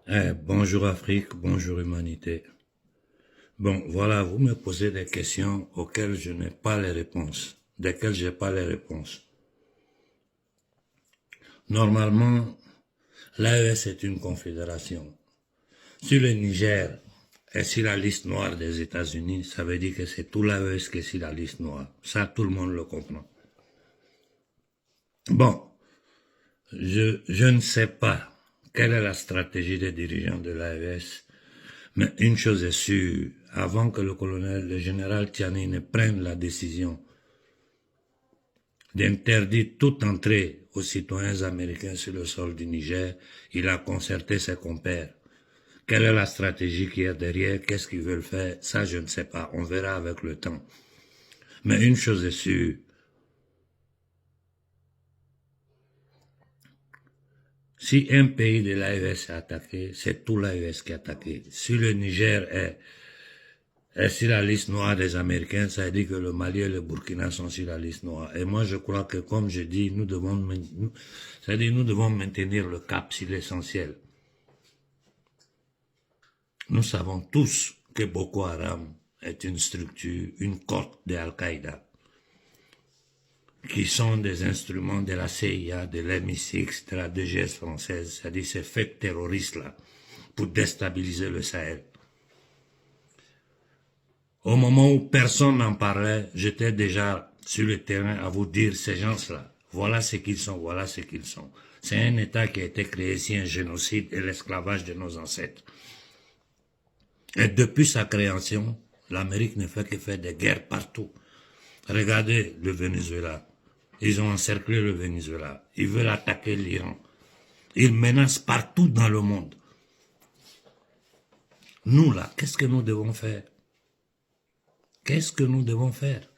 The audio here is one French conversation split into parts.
Bonjour Afrique, bonjour humanité. Bon, voilà, vous me posez des questions auxquelles je n'ai pas les réponses, desquelles j'ai pas les réponses. Normalement, l'AES est une confédération. Si le Niger est sur la liste noire des États-Unis, ça veut dire que c'est tout l'AES qui est sur la liste noire. Ça, tout le monde le comprend. Bon, je ne sais pas quelle est la stratégie des dirigeants de l'AES. Mais une chose est sûre, avant que le général Tiani ne prenne la décision d'interdire toute entrée aux citoyens américains sur le sol du Niger, il a concerté ses compères. Quelle est la stratégie qui est derrière? Qu'est-ce qu'ils veulent faire? Ça, je ne sais pas. On verra avec le temps. Mais une chose est sûre, si un pays de l'AES est attaqué, c'est tout l'AES qui est attaqué. Si le Niger est sur la liste noire des Américains, ça veut dire que le Mali et le Burkina sont sur la liste noire. Et moi, je crois que, comme je dis, nous devons maintenir le cap sur l'essentiel. Nous savons tous que Boko Haram est une structure, une cohorte de Al-Qaïda, qui sont des instruments de la CIA, de l'MI6, de la DGS française, c'est-à-dire ces faits terroristes-là, pour déstabiliser le Sahel. Au moment où personne n'en parlait, j'étais déjà sur le terrain à vous dire ces gens-là, voilà ce qu'ils sont, voilà ce qu'ils sont. C'est un État qui a été créé sur un génocide et l'esclavage de nos ancêtres. Et depuis sa création, l'Amérique ne fait que faire des guerres partout. Regardez le Venezuela. Ils ont encerclé le Venezuela. Ils veulent attaquer l'Iran. Ils menacent partout dans le monde. Nous là, qu'est-ce que nous devons faire? Qu'est-ce que nous devons faire?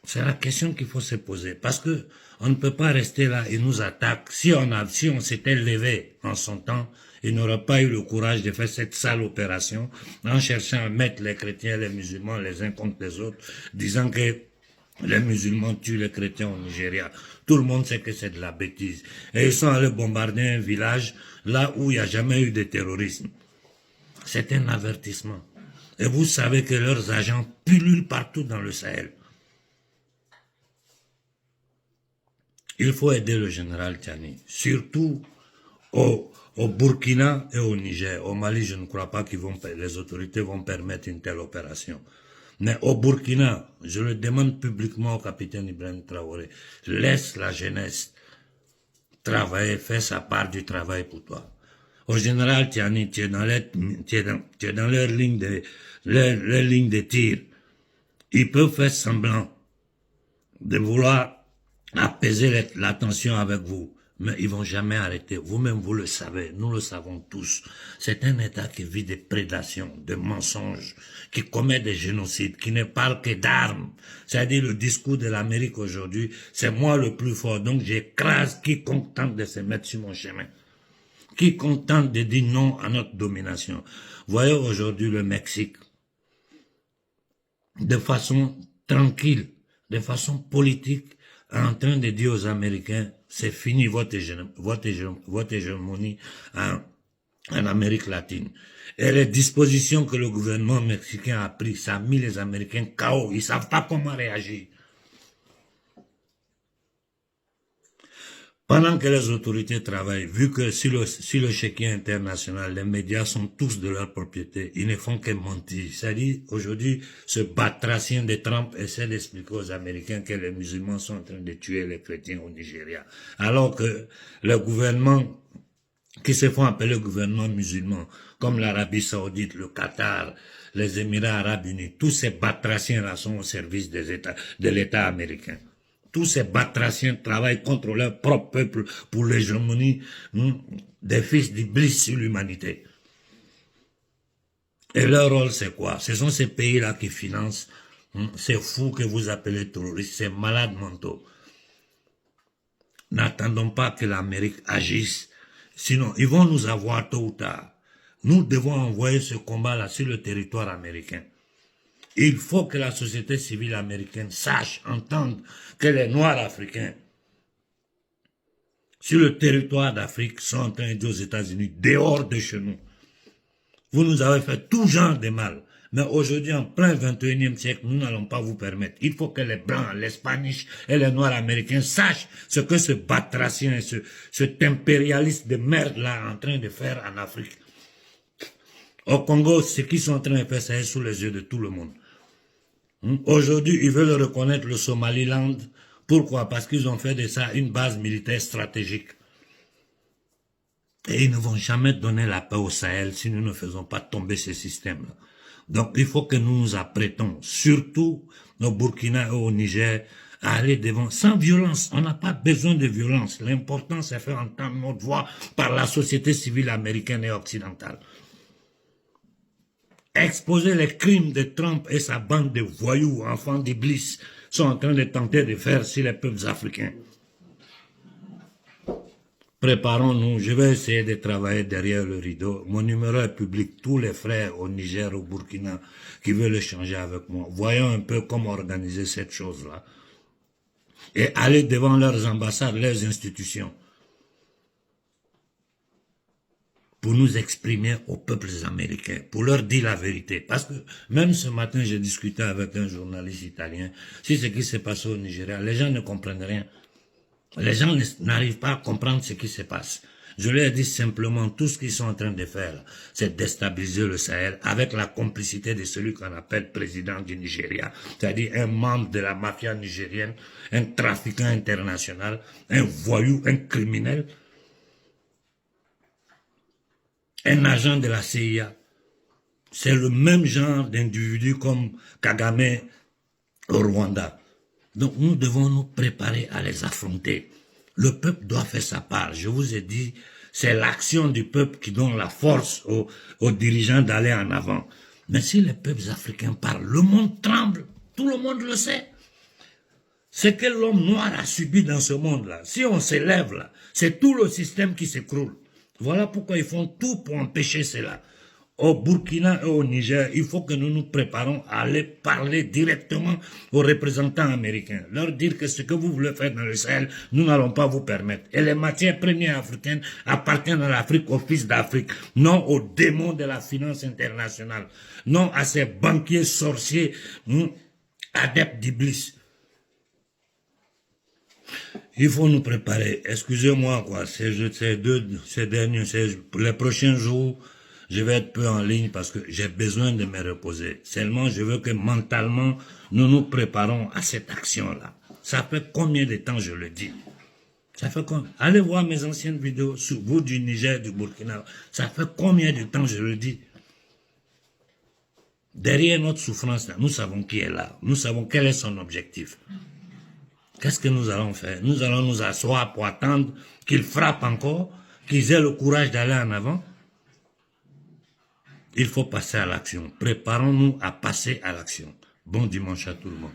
C'est la question qu'il faut se poser. Parce que on ne peut pas rester là, ils nous attaquent. Si on s'était levé en son temps, ils n'auraient pas eu le courage de faire cette sale opération en cherchant à mettre les chrétiens et les musulmans les uns contre les autres, disant que les musulmans tuent les chrétiens au Nigeria. Tout le monde sait que c'est de la bêtise. Et ils sont allés bombarder un village là où il n'y a jamais eu de terrorisme. C'est un avertissement. Et vous savez que leurs agents pullulent partout dans le Sahel. Il faut aider le général Tiani, surtout au Burkina et au Niger. Au Mali, je ne crois pas que les autorités vont permettre une telle opération. Mais au Burkina, je le demande publiquement au capitaine Ibrahim Traoré, laisse la jeunesse travailler, faire sa part du travail pour toi. Au général Tiani, tu es dans leur ligne de tir. Ils peuvent faire semblant de vouloir apaiser la tension avec vous, mais ils vont jamais arrêter. Vous-même, vous le savez, nous le savons tous. C'est un État qui vit des prédations, des mensonges, qui commet des génocides, qui ne parle que d'armes. C'est-à-dire le discours de l'Amérique aujourd'hui, c'est moi le plus fort, donc j'écrase quiconque tente de se mettre sur mon chemin. Quiconque tente de dire non à notre domination. Voyez aujourd'hui le Mexique, de façon tranquille, de façon politique, en train de dire aux Américains, c'est fini votre hégémonie en Amérique latine. Et les dispositions que le gouvernement mexicain a prises, ça a mis les Américains KO. Ils ne savent pas comment réagir. Pendant que les autorités travaillent, vu que sur le chéquier international, les médias sont tous de leur propriété, ils ne font que mentir. C'est-à-dire, aujourd'hui, ce batracien de Trump essaie d'expliquer aux Américains que les musulmans sont en train de tuer les chrétiens au Nigeria. Alors que le gouvernement, qui se font appeler gouvernement musulman, comme l'Arabie Saoudite, le Qatar, les Émirats Arabes Unis, tous ces batraciens-là sont au service de l'État américain. Tous ces batraciens travaillent contre leur propre peuple pour l'hégémonie des fils d'Iblis sur l'humanité. Et leur rôle, c'est quoi? Ce sont ces pays-là qui financent ces fous que vous appelez terroristes, ces malades mentaux. N'attendons pas que l'Amérique agisse, sinon ils vont nous avoir tôt ou tard. Nous devons envoyer ce combat-là sur le territoire américain. Il faut que la société civile américaine sache, entende que les Noirs africains sur le territoire d'Afrique sont en train de dire aux États-Unis, dehors de chez nous. Vous nous avez fait tout genre de mal. Mais aujourd'hui, en plein 21e siècle, nous n'allons pas vous permettre. Il faut que les Blancs, les Spanish et les Noirs américains sachent ce que ce batracien, cet impérialiste de merde-là est en train de faire en Afrique. Au Congo, ce qu'ils sont en train de faire, c'est sous les yeux de tout le monde. Aujourd'hui, ils veulent reconnaître le Somaliland. Pourquoi? Parce qu'ils ont fait de ça une base militaire stratégique. Et ils ne vont jamais donner la paix au Sahel si nous ne faisons pas tomber ce système-là. Donc, il faut que nous nous apprêtons, surtout au Burkina et au Niger, à aller devant, sans violence. On n'a pas besoin de violence. L'important, c'est faire entendre notre voix par la société civile américaine et occidentale. Exposer les crimes de Trump et sa bande de voyous, enfants d'Iblis, sont en train de tenter de faire sur les peuples africains. Préparons-nous, je vais essayer de travailler derrière le rideau. Mon numéro est public, tous les frères au Niger, au Burkina, qui veulent échanger avec moi. Voyons un peu comment organiser cette chose-là. Et aller devant leurs ambassades, leurs institutions, pour nous exprimer aux peuples américains, pour leur dire la vérité. Parce que même ce matin, j'ai discuté avec un journaliste italien, si ce qui s'est passé au Nigeria, les gens ne comprennent rien. Les gens n'arrivent pas à comprendre ce qui se passe. Je leur ai dit simplement, tout ce qu'ils sont en train de faire, c'est déstabiliser le Sahel avec la complicité de celui qu'on appelle président du Nigeria, c'est-à-dire un membre de la mafia nigérienne, un trafiquant international, un voyou, un criminel, un agent de la CIA. C'est le même genre d'individu comme Kagame au Rwanda. Donc nous devons nous préparer à les affronter. Le peuple doit faire sa part. Je vous ai dit, c'est l'action du peuple qui donne la force aux dirigeants d'aller en avant. Mais si les peuples africains parlent, le monde tremble. Tout le monde le sait. Ce que l'homme noir a subi dans ce monde-là, si on s'élève là, c'est tout le système qui s'écroule. Voilà pourquoi ils font tout pour empêcher cela. Au Burkina et au Niger, il faut que nous nous préparons à aller parler directement aux représentants américains. Leur dire que ce que vous voulez faire dans le Sahel, nous n'allons pas vous permettre. Et les matières premières africaines appartiennent à l'Afrique, aux fils d'Afrique, non aux démons de la finance internationale, non à ces banquiers sorciers, adeptes d'Iblis. Il faut nous préparer. Excusez-moi, quoi. Les prochains jours, je vais être peu en ligne parce que j'ai besoin de me reposer. Seulement, je veux que mentalement, nous nous préparons à cette action-là. Ça fait combien de temps je le dis? Ça fait combien? Allez voir mes anciennes vidéos sur vous du Niger, du Burkina. Ça fait combien de temps je le dis? Derrière notre souffrance, nous savons qui est là. Nous savons quel est son objectif. Qu'est-ce que nous allons faire? Nous allons nous asseoir pour attendre qu'ils frappent encore, qu'ils aient le courage d'aller en avant. Il faut passer à l'action. Préparons-nous à passer à l'action. Bon dimanche à tout le monde.